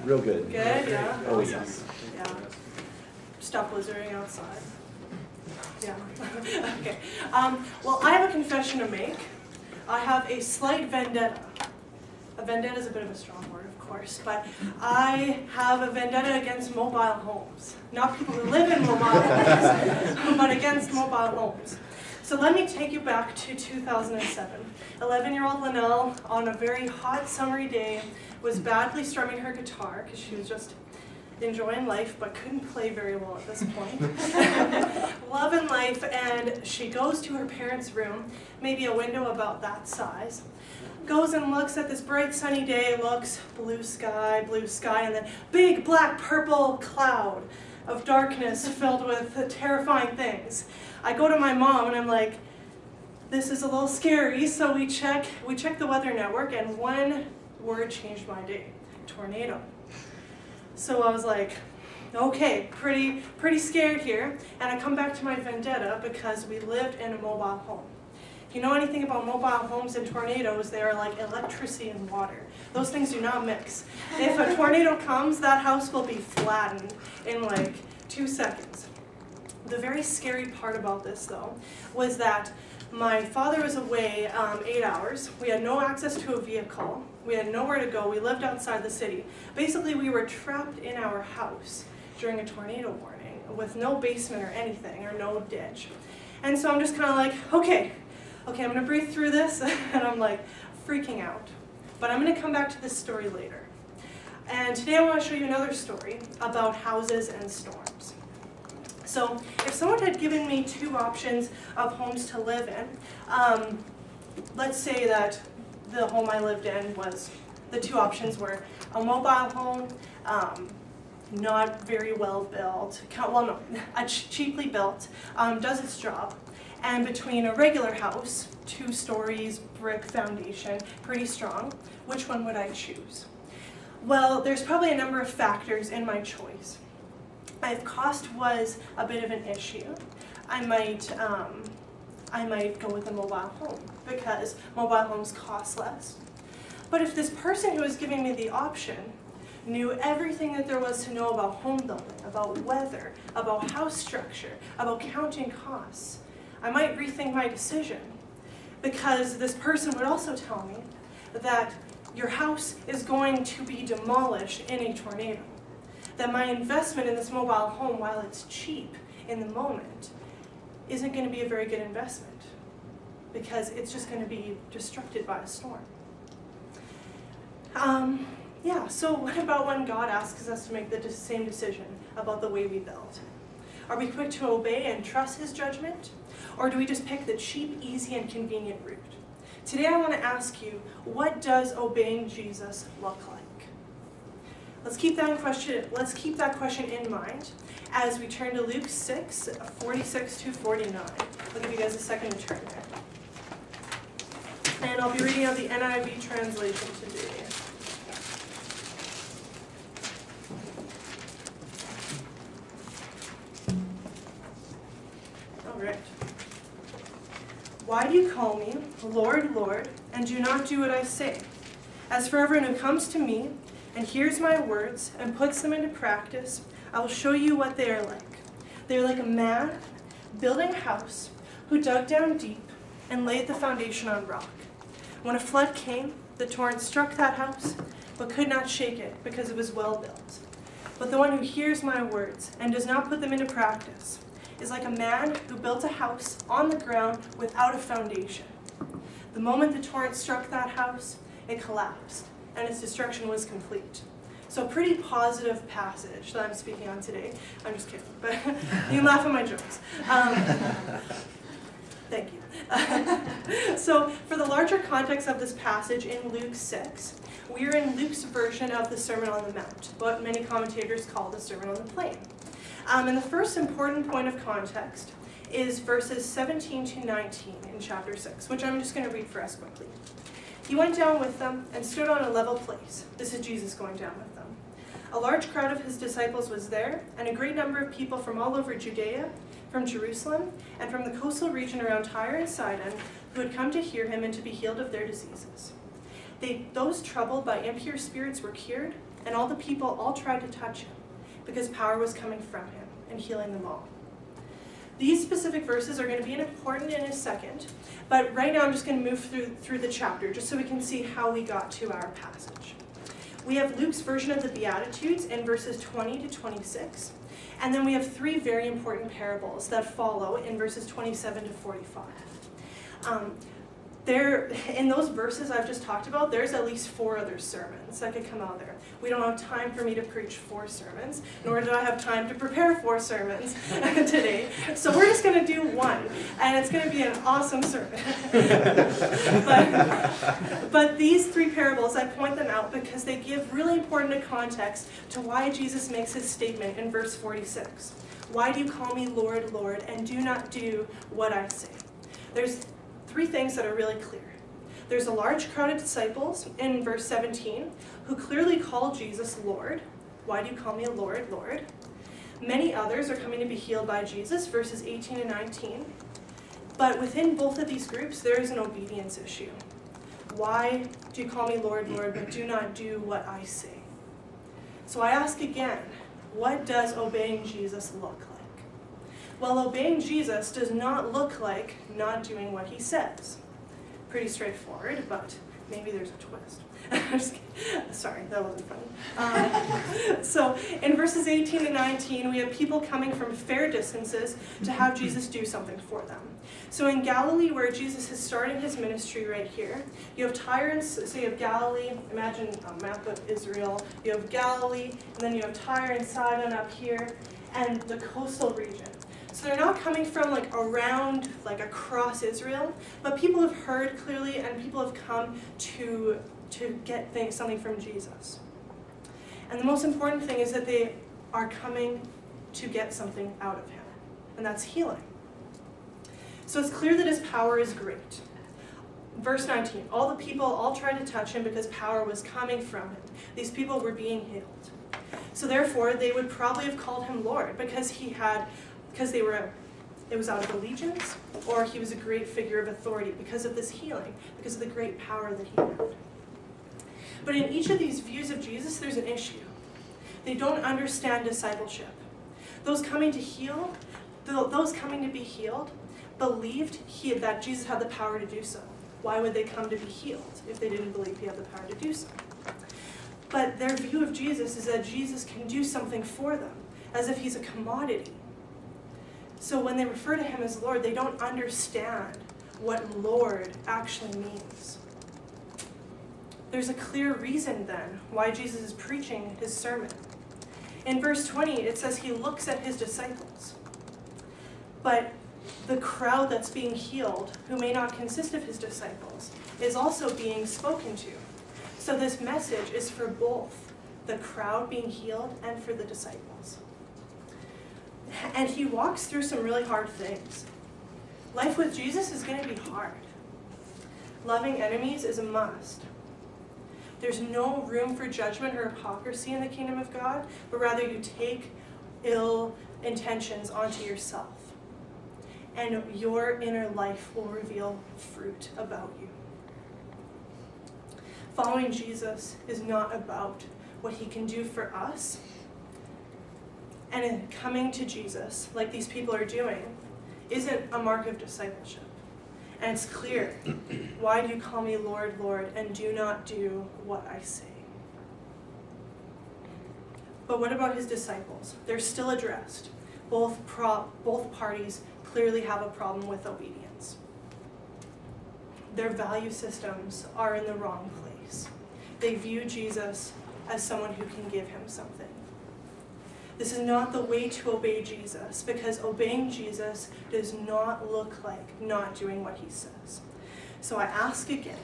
Real good. Good, yeah. Oh, Awesome. yes. Yeah. Stop blizzarding outside. Yeah. Okay. Well, I have a confession to make. I have a slight vendetta. A vendetta is a bit of a strong word, of course, but I have a vendetta against mobile homes. Not people who live in mobile homes, but against mobile homes. So let me take you back to 2007. 11-year-old Linnell, on a very hot summery day, was badly strumming her guitar because she was just enjoying life but couldn't play very well at this point. Loving life, and she goes to her parents' room, maybe a window about that size, goes and looks at this bright sunny day, looks blue sky, and then big black purple cloud of darkness filled with terrifying things. I go to my mom and I'm like, this is a little scary, so we check the weather network, and one word changed my day: tornado. So I was like, okay, pretty scared here, and I come back to my vendetta because we lived in a mobile home. If you know anything about mobile homes and tornadoes, they are like electricity and water. Those things do not mix. If a tornado comes, that house will be flattened in like 2 seconds. The very scary part about this, though, was that my father was away 8 hours. We had no access to a vehicle. We had nowhere to go. We lived outside the city. Basically, we were trapped in our house during a tornado warning with no basement or anything, or no ditch. And so I'm just kind of like, okay, I'm going to breathe through this, and I'm like freaking out. But I'm going to come back to this story later. And today I want to show you another story about houses and storms. So if someone had given me 2 options of homes to live in, let's say that the home I lived in was, the 2 options were a mobile home, not very well built, cheaply built, does its job, and between a regular house, 2 stories, brick foundation, pretty strong, which one would I choose? Well, there's probably a number of factors in my choice. If cost was a bit of an issue, I might go with a mobile home because mobile homes cost less. But if this person who was giving me the option knew everything that there was to know about home building, about weather, about house structure, about counting costs, I might rethink my decision, because this person would also tell me that your house is going to be demolished in a tornado, that my investment in this mobile home, while it's cheap in the moment, isn't going to be a very good investment, because it's just going to be destructed by a storm. So what about when God asks us to make the same decision about the way we build? Are we quick to obey and trust His judgment? Or do we just pick the cheap, easy, and convenient route? Today I want to ask you, what does obeying Jesus look like? Let's keep that question in mind as we turn to Luke 6, 46 to 49. I'll give you guys a second to turn there. And I'll be reading out the NIV translation today. All right. Why do you call me Lord, Lord, and do not do what I say? As for everyone who comes to me and hears my words and puts them into practice, I will show you what they are like. They are like a man building a house who dug down deep and laid the foundation on rock. When a flood came, the torrent struck that house, but could not shake it because it was well built. But the one who hears my words and does not put them into practice is like a man who built a house on the ground without a foundation. The moment the torrent struck that house, it collapsed, and its destruction was complete. So a pretty positive passage that I'm speaking on today. I'm just kidding, but you can laugh at my jokes. Thank you. So for the larger context of this passage in Luke 6, we are in Luke's version of the Sermon on the Mount, what many commentators call the Sermon on the Plain. And the first important point of context is verses 17 to 19 in chapter 6, which I'm just going to read for us quickly. He went down with them and stood on a level place. This is Jesus going down with them. A large crowd of his disciples was there, and a great number of people from all over Judea, from Jerusalem, and from the coastal region around Tyre and Sidon, who had come to hear him and to be healed of their diseases. Those troubled by impure spirits were cured, and all the people all tried to touch him, because power was coming from him and healing them all. These specific verses are going to be important in a second, but right now I'm just going to move through the chapter just so we can see how we got to our passage. We have Luke's version of the Beatitudes in verses 20 to 26, and then we have 3 very important parables that follow in verses 27 to 45. In those verses I've just talked about, there's at least 4 other sermons that could come out there. We don't have time for me to preach 4 sermons, nor do I have time to prepare 4 sermons today. So we're just going to do 1, and it's going to be an awesome sermon. but these 3 parables, I point them out because they give really important context to why Jesus makes his statement in verse 46. Why do you call me Lord, Lord, and do not do what I say? There's 3 things that are really clear. There's a large crowd of disciples in verse 17 who clearly call Jesus Lord. Why do you call me Lord, Lord? Many others are coming to be healed by Jesus, verses 18 and 19. But within both of these groups, there is an obedience issue. Why do you call me Lord, Lord, but do not do what I say? So I ask again, what does obeying Jesus look like? Well, obeying Jesus does not look like not doing what he says. Pretty straightforward, but maybe there's a twist. Sorry, that wasn't funny. So in verses 18 and 19, we have people coming from fair distances to have Jesus do something for them. So in Galilee, where Jesus is starting his ministry right here, you have Tyre and so you have Galilee. Imagine a map of Israel. You have Galilee, and then you have Tyre and Sidon up here, and the coastal region. So they're not coming from around, across Israel, but people have heard clearly, and people have come to get something from Jesus. And the most important thing is that they are coming to get something out of him, and that's healing. So it's clear that his power is great. Verse 19, all the people all tried to touch him because power was coming from him. These people were being healed. So therefore, they would probably have called him Lord because it was out of allegiance, or he was a great figure of authority because of this healing, because of the great power that he had. But in each of these views of Jesus, there's an issue. They don't understand discipleship. Those coming to be healed, believed that Jesus had the power to do so. Why would they come to be healed if they didn't believe he had the power to do so? But their view of Jesus is that Jesus can do something for them, as if he's a commodity. So when they refer to him as Lord, they don't understand what Lord actually means. There's a clear reason then why Jesus is preaching his sermon. In verse 20, it says he looks at his disciples. But the crowd that's being healed, who may not consist of his disciples, is also being spoken to. So this message is for both the crowd being healed and for the disciples. And he walks through some really hard things. Life with Jesus is going to be hard. Loving enemies is a must. There's no room for judgment or hypocrisy in the kingdom of God, but rather you take ill intentions onto yourself. And your inner life will reveal fruit about you. Following Jesus is not about what he can do for us. And in coming to Jesus, like these people are doing, isn't a mark of discipleship. And it's clear, why do you call me Lord, Lord, and do not do what I say? But what about his disciples? They're still addressed. Both parties clearly have a problem with obedience. Their value systems are in the wrong place. They view Jesus as someone who can give him something. This is not the way to obey Jesus, because obeying Jesus does not look like not doing what he says. So I ask again,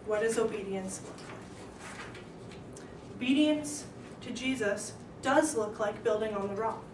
what does obedience look like? Obedience to Jesus does look like building on the rock.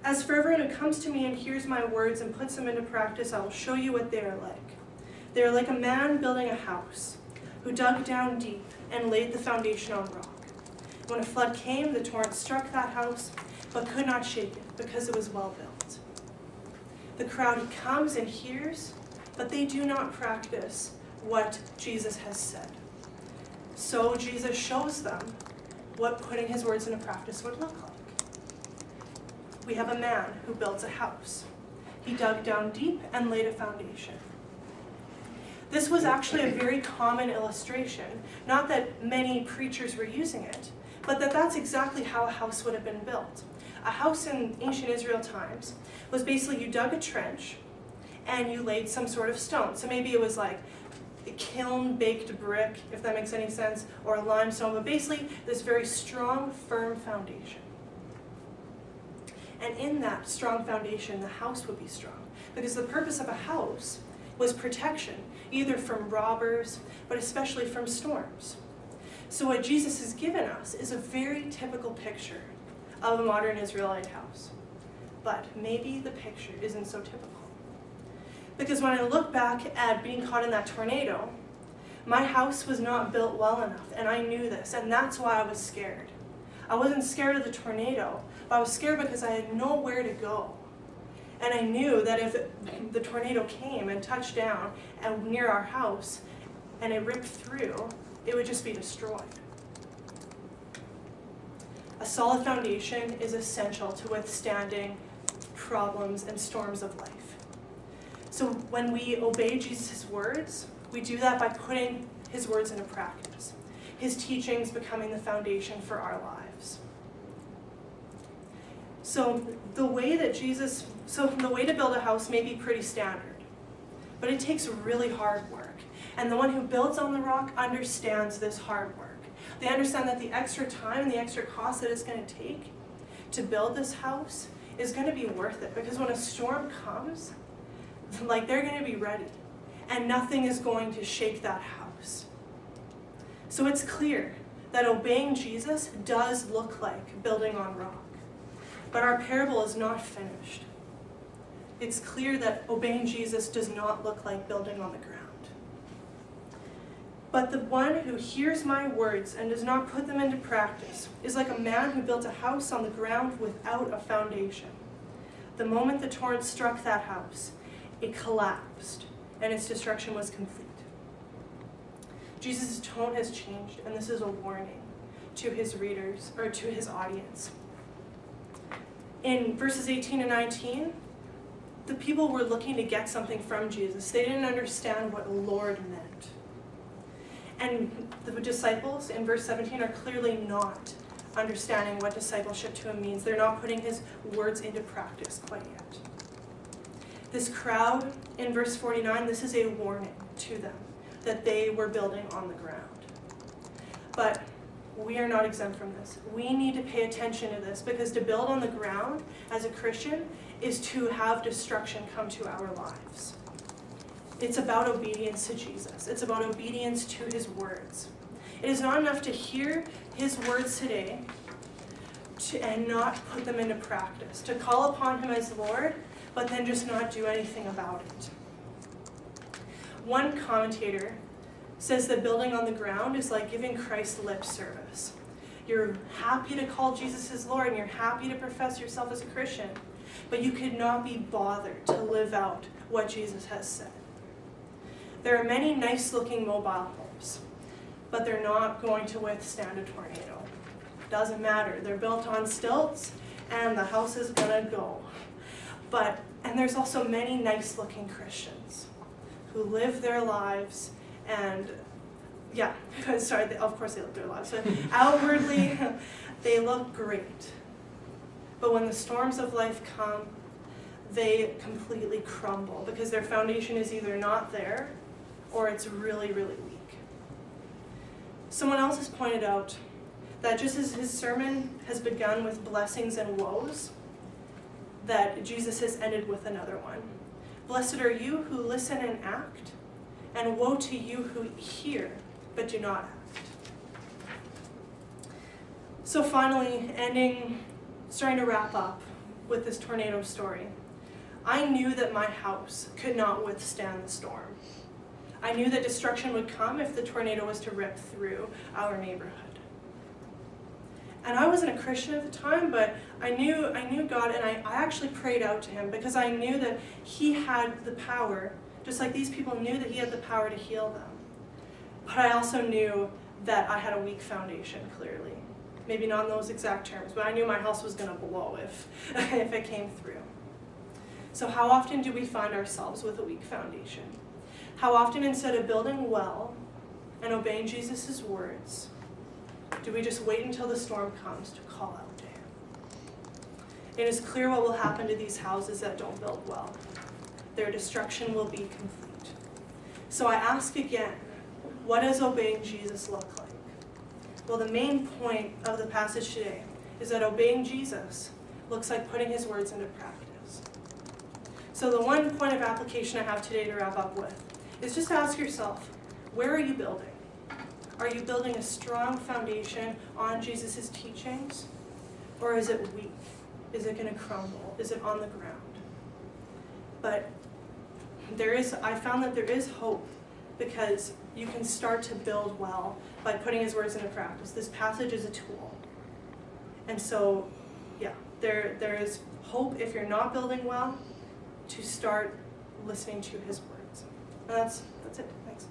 As for everyone who comes to me and hears my words and puts them into practice, I will show you what they are like. They are like a man building a house, who dug down deep and laid the foundation on rock. When a flood came, the torrent struck that house, but could not shake it, because it was well built. The crowd comes and hears, but they do not practice what Jesus has said. So Jesus shows them what putting his words into practice would look like. We have a man who builds a house. He dug down deep and laid a foundation. This was actually a very common illustration, not that many preachers were using it, but that's exactly how a house would have been built. A house in ancient Israel times was basically you dug a trench and you laid some sort of stone. So maybe it was like a kiln-baked brick, if that makes any sense, or a limestone, but basically this very strong, firm foundation. And in that strong foundation, the house would be strong, because the purpose of a house was protection, either from robbers, but especially from storms. So what Jesus has given us is a very typical picture of a modern Israelite house. But maybe the picture isn't so typical. Because when I look back at being caught in that tornado, my house was not built well enough, and I knew this, and that's why I was scared. I wasn't scared of the tornado, but I was scared because I had nowhere to go. And I knew that if the tornado came and touched down and near our house and it ripped through, it would just be destroyed. A solid foundation is essential to withstanding problems and storms of life. So when we obey Jesus' words, we do that by putting his words into practice, his teachings becoming the foundation for our lives. So the way to build a house may be pretty standard, but it takes really hard work. And the one who builds on the rock understands this hard work. They understand that the extra time and the extra cost that it's going to take to build this house is going to be worth it, because when a storm comes, they're going to be ready, and nothing is going to shake that house. So it's clear that obeying Jesus does look like building on rock. But our parable is not finished. It's clear that obeying Jesus does not look like building on the ground. But the one who hears my words and does not put them into practice is like a man who built a house on the ground without a foundation. The moment the torrent struck that house, it collapsed, and its destruction was complete. Jesus' tone has changed, and this is a warning to his readers, or to his audience. In verses 18 and 19, the people were looking to get something from Jesus. They didn't understand what Lord meant. And the disciples in verse 17 are clearly not understanding what discipleship to him means. They're not putting his words into practice quite yet. This crowd in verse 49, this is a warning to them that they were building on the ground. But we are not exempt from this. We need to pay attention to this, because to build on the ground as a Christian is to have destruction come to our lives. It's about obedience to Jesus. It's about obedience to his words. It is not enough to hear his words today and not put them into practice, to call upon him as Lord, but then just not do anything about it. One commentator says that building on the ground is like giving Christ lip service. You're happy to call Jesus as Lord, and you're happy to profess yourself as a Christian, but you could not be bothered to live out what Jesus has said. There are many nice-looking mobile homes, but they're not going to withstand a tornado. Doesn't matter. They're built on stilts, and the house is gonna go. And there's also many nice-looking Christians who live their lives, and of course they live their lives, but outwardly they look great. But when the storms of life come, they completely crumble, because their foundation is either not there or it's really, really weak. Someone else has pointed out that just as his sermon has begun with blessings and woes, that Jesus has ended with another one. Blessed are you who listen and act, and woe to you who hear but do not act. So finally, starting to wrap up with this tornado story, I knew that my house could not withstand the storm. I knew that destruction would come if the tornado was to rip through our neighborhood. And I wasn't a Christian at the time, but I knew God, and I actually prayed out to him, because I knew that he had the power, just like these people knew that he had the power to heal them. But I also knew that I had a weak foundation, clearly. Maybe not in those exact terms, but I knew my house was going to blow if it came through. So how often do we find ourselves with a weak foundation? How often, instead of building well and obeying Jesus' words, do we just wait until the storm comes to call out to him? It is clear what will happen to these houses that don't build well. Their destruction will be complete. So I ask again, what does obeying Jesus look like? Well, the main point of the passage today is that obeying Jesus looks like putting his words into practice. So the one point of application I have today to wrap up with is just to ask yourself, where are you building? Are you building a strong foundation on Jesus' teachings? Or is it weak? Is it going to crumble? Is it on the ground? But I found that there is hope, because you can start to build well by putting his words into practice. This passage is a tool. And so, yeah, there is hope if you're not building well to start listening to his words. And that's it. Thanks.